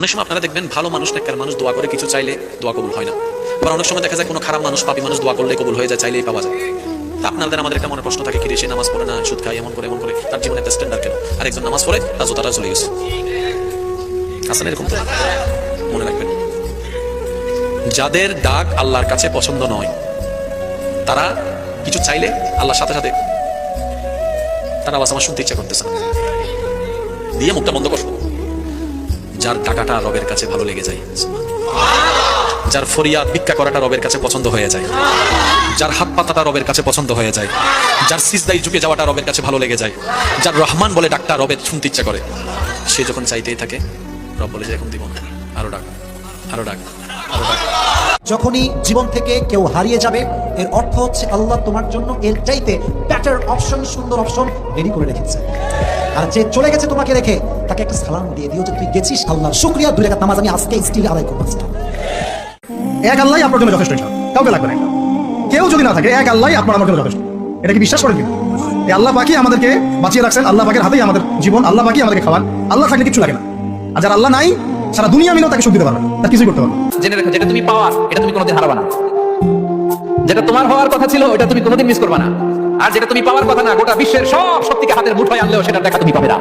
অনেক সময় আপনারা দেখবেন ভালো মানুষ নেককার মানুষ দোয়া করে কিছু চাইলে দোয়া কবুল হয় না। আবার অনেক সময় দেখা যায় কোনো খারাপ মানুষ পাপী মানুষ দোয়া করলে কবুল হয়ে যায়, চাইলেই পাওয়া যায়। তা আপনাদের আমাদের একটা মনে প্রশ্ন থাকে, কি রে সে নামাজ পড়ে না, সুদ খায়, এমন করে তার জীবনে একটা স্ট্যান্ডার্ড কেন? আর একজন নামাজ পড়ে তার জোতাটা চলে গেছে। আসলে এরকম তো মনে রাখবেন, যাদের ডাক আল্লাহর কাছে পছন্দ নয় তারা কিছু চাইলে আল্লাহর সাথে সাথে তার আওয়াজ আমার শুনতে ইচ্ছা করতেছে না, দিয়ে মুখটা বন্ধ করবো। যার টাকাটা রবের কাছে ভালো লেগে যায়, যার ফরিয়াদ ভিক্ষা করাটা রবের কাছে পছন্দ হয়ে যায়, যার হাত পাতাটা রবের কাছে পছন্দ হয়ে যায়, যার সিজদায় ঝুঁকে যাওয়াটা রবের কাছে ভালো লেগে যায়, যার রহমান বলে ডাকটা রবের শুনতে ইচ্ছা করে, সে যখন চাইতেই থাকে রব বলে যে এখন দিব না, আরো ডাক, আরো ডাক, আরো ডাক। যখনই জীবন থেকে কেউ হারিয়ে যাবে এর অর্থ হচ্ছে আল্লাহ তোমার জন্য এর চাইতে বেটার অপশন, সুন্দর অপশন রেডি করে রেখেছে। আর যে চলে গেছে তোমাকে রেখে তাকে একটা সালাম দিয়ে দিও যে তুই গেছিস, আল্লাহ শুকরিয়া, 2 রাকাত নামাজ আমি আজকে স্টিল আদায় করব। এক আল্লাহই আপনার জন্য যথেষ্ট, কাউকে লাগবে না। কেউ যদি না থাকে, এক আল্লাহই আপনার আমার জন্য যথেষ্ট। এটা কি বিশ্বাস করেন? কিন্তু এই আল্লাহ পাকই আমাদেরকে বাঁচিয়ে রাখছেন, আল্লাহ পাকের হাতেই আমাদের জীবন, আল্লাহ পাকই আমাদেরকে খাওয়ান। আল্লাহ থাকলে কিছু লাগে না। আর যার আল্লাহ নাই, সারা দুনিয়া মিলেও তাকে সুখ দিতে পারবে না, তার কিছুই করতে পারবে না। জেনে রেখো, যেটা তুমি পাওয়ার এটা তুমি কোনোদিন হারাবা না। যেটা তোমার হওয়ার কথা ছিল ওটা তুমি কোনোদিন মিস করবা না। আর যেটা তুমি পাওয়ার কথা না, গোটা বিশ্বের সব শক্তিকে হাতের মুঠোয় আনলেও সেটা দেখা তুমি পাবে না।